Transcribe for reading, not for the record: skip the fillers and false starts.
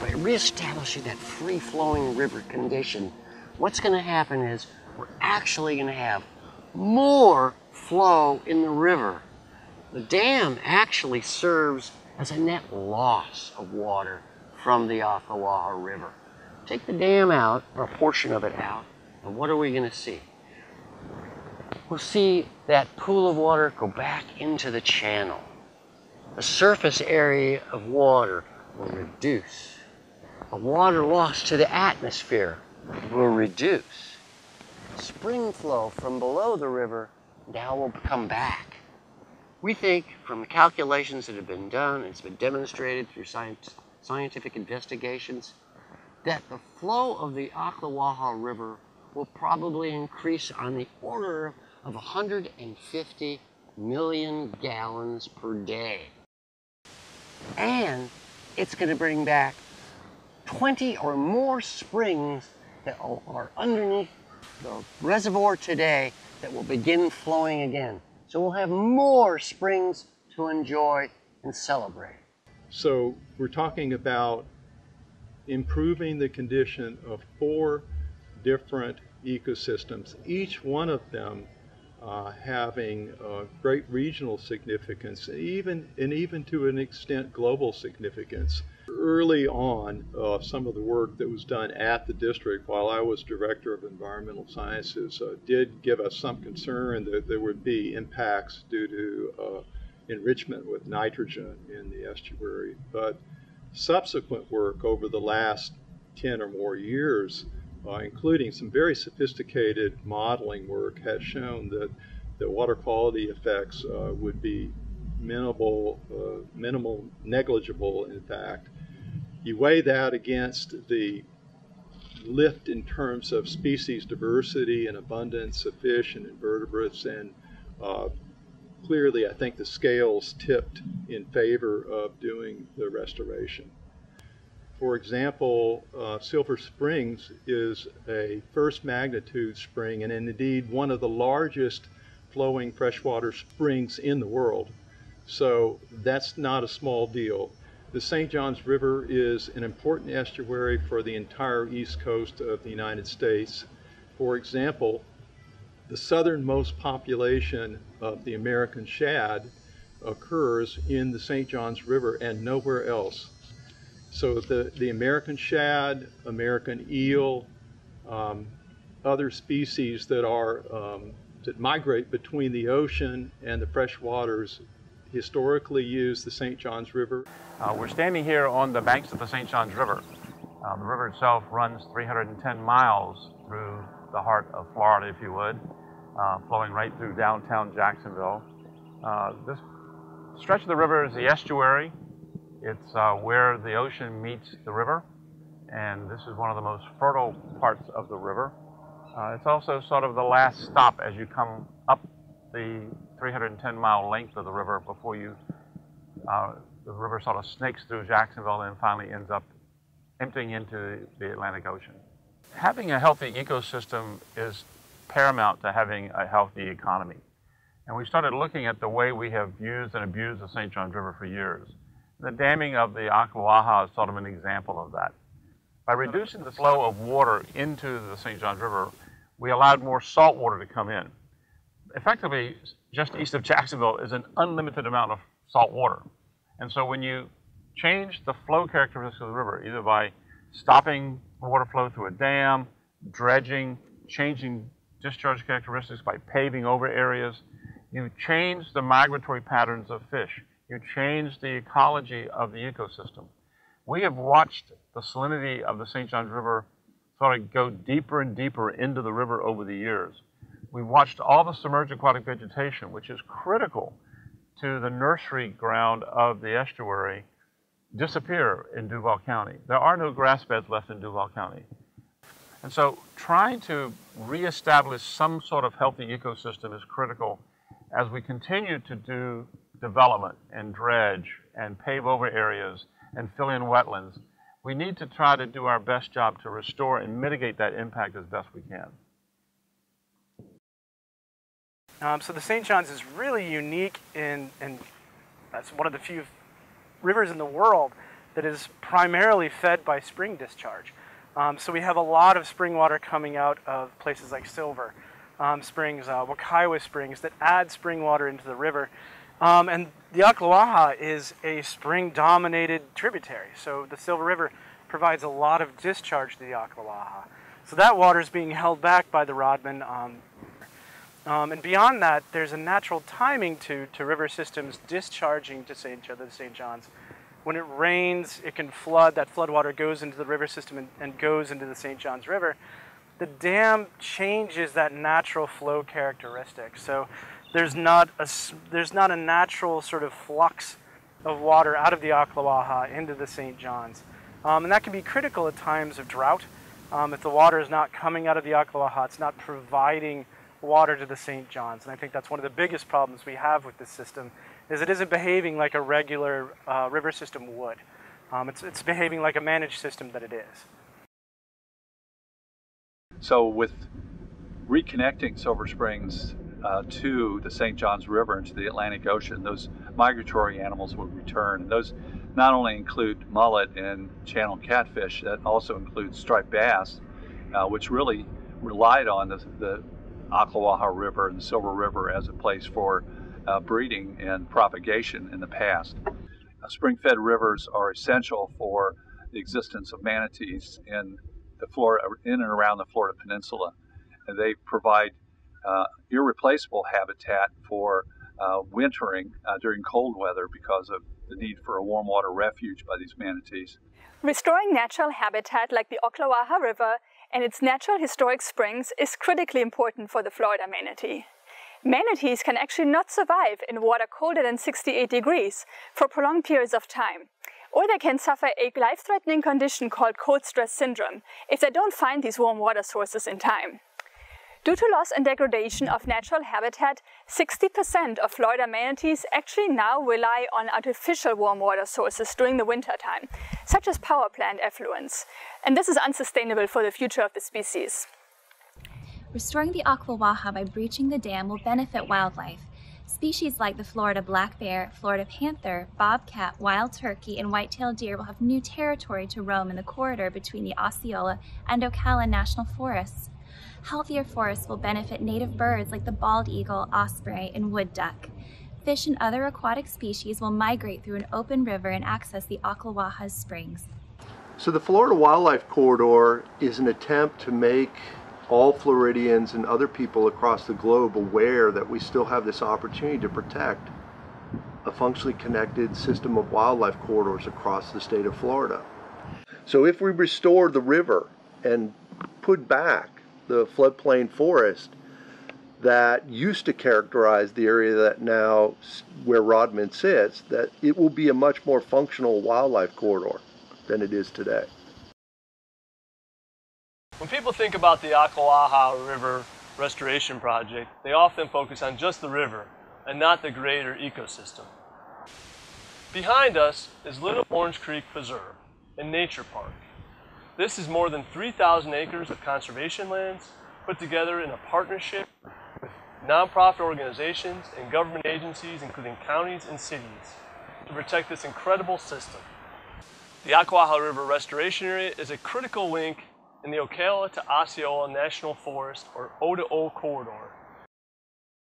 by reestablishing that free-flowing river condition, what's going to happen is we're actually going to have more flow in the river. The dam actually serves as a net loss of water from the Ocklawaha River. Take the dam out, or a portion of it out, and what are we going to see? We'll see that pool of water go back into the channel. The surface area of water will reduce. The water loss to the atmosphere will reduce. Spring flow from below the river now will come back. We think from the calculations that have been done, it's been demonstrated through scientific investigations, that the flow of the Ocklawaha River will probably increase on the order of 150 million gallons per day. And it's going to bring back 20 or more springs that are underneath the reservoir today that will begin flowing again. So we'll have more springs to enjoy and celebrate. So we're talking about improving the condition of 4 different ecosystems, each one of them having great regional significance, even to an extent global significance. Early on, some of the work that was done at the district while I was Director of Environmental Sciences did give us some concern that there would be impacts due to enrichment with nitrogen in the estuary. But subsequent work over the last 10 or more years, including some very sophisticated modeling work, has shown that the water quality effects would be minimal, negligible in fact. You weigh that against the lift in terms of species diversity and abundance of fish and invertebrates, and clearly I think the scales tipped in favor of doing the restoration. For example, Silver Springs is a first magnitude spring and indeed one of the largest flowing freshwater springs in the world. So that's not a small deal. The St. Johns River is an important estuary for the entire east coast of the United States. For example, the southernmost population of the American shad occurs in the St. Johns River and nowhere else. So the American shad, American eel, other species that that migrate between the ocean and the fresh waters historically use the St. Johns River. We're standing here on the banks of the St. Johns River. The river itself runs 310 miles through the heart of Florida, if you would, flowing right through downtown Jacksonville. This stretch of the river is the estuary. It's where the ocean meets the river, and this is one of the most fertile parts of the river. It's also sort of the last stop as you come up the 310-mile length of the river before the river sort of snakes through Jacksonville and finally ends up emptying into the Atlantic Ocean. Having a healthy ecosystem is paramount to having a healthy economy. And we started looking at the way we have used and abused the St. Johns River for years. The damming of the Ocklawaha is sort of an example of that. By reducing the flow of water into the St. Johns River, we allowed more salt water to come in. Effectively, just east of Jacksonville is an unlimited amount of salt water. And so when you change the flow characteristics of the river, either by stopping water flow through a dam, dredging, changing discharge characteristics by paving over areas, you change the migratory patterns of fish. You change the ecology of the ecosystem. We have watched the salinity of the St. Johns River sort of go deeper and deeper into the river over the years. We watched all the submerged aquatic vegetation, which is critical to the nursery ground of the estuary, disappear in Duval County. There are no grass beds left in Duval County. And so trying to reestablish some sort of healthy ecosystem is critical as we continue to do development and dredge and pave over areas and fill in wetlands. We need to try to do our best job to restore and mitigate that impact as best we can. So the St. Johns is really unique and that's one of the few rivers in the world that is primarily fed by spring discharge. So we have a lot of spring water coming out of places like Silver Springs, Wakaiwa Springs, that add spring water into the river. And the Ocklawaha is a spring-dominated tributary, so the Silver River provides a lot of discharge to the Ocklawaha. So that water is being held back by the Rodman. And beyond that, there's a natural timing to river systems discharging to the St. John's. When it rains, it can flood. That floodwater goes into the river system and goes into the St. John's River. The dam changes that natural flow characteristic. So there's not a natural sort of flux of water out of the Ocklawaha into the St. John's. And that can be critical at times of drought. If the water is not coming out of the Ocklawaha, it's not providing water to the St. John's. And I think that's one of the biggest problems we have with this system, is it isn't behaving like a regular river system would. It's behaving like a managed system that it is. So with reconnecting Silver Springs to the St. Johns River and to the Atlantic Ocean, those migratory animals would return. And those not only include mullet and channel catfish, that also includes striped bass, which really relied on the Ocklawaha River and the Silver River as a place for breeding and propagation in the past. Spring-fed rivers are essential for the existence of manatees in and around the Florida Peninsula. And they provide irreplaceable habitat for wintering during cold weather because of the need for a warm water refuge by these manatees. Restoring natural habitat like the Ocklawaha River and its natural historic springs is critically important for the Florida manatee. Manatees can actually not survive in water colder than 68 degrees for prolonged periods of time. Or they can suffer a life-threatening condition called cold stress syndrome if they don't find these warm water sources in time. Due to loss and degradation of natural habitat, 60% of Florida manatees actually now rely on artificial warm water sources during the winter time, such as power plant effluents. And this is unsustainable for the future of the species. Restoring the Ocklawaha by breaching the dam will benefit wildlife. Species like the Florida black bear, Florida panther, bobcat, wild turkey, and white-tailed deer will have new territory to roam in the corridor between the Osceola and Ocala National Forests. Healthier forests will benefit native birds like the bald eagle, osprey, and wood duck. Fish and other aquatic species will migrate through an open river and access the Ocklawaha's springs. So the Florida Wildlife Corridor is an attempt to make all Floridians and other people across the globe aware that we still have this opportunity to protect a functionally connected system of wildlife corridors across the state of Florida. So if we restore the river and put back the floodplain forest that used to characterize the area that now where Rodman sits, that it will be a much more functional wildlife corridor than it is today. When people think about the Ocklawaha River Restoration Project, they often focus on just the river and not the greater ecosystem. Behind us is Little Orange Creek Preserve and Nature Park. This is more than 3,000 acres of conservation lands put together in a partnership with nonprofit organizations and government agencies, including counties and cities, to protect this incredible system. The Ocklawaha River Restoration Area is a critical link in the Ocala to Osceola National Forest, or O2O corridor,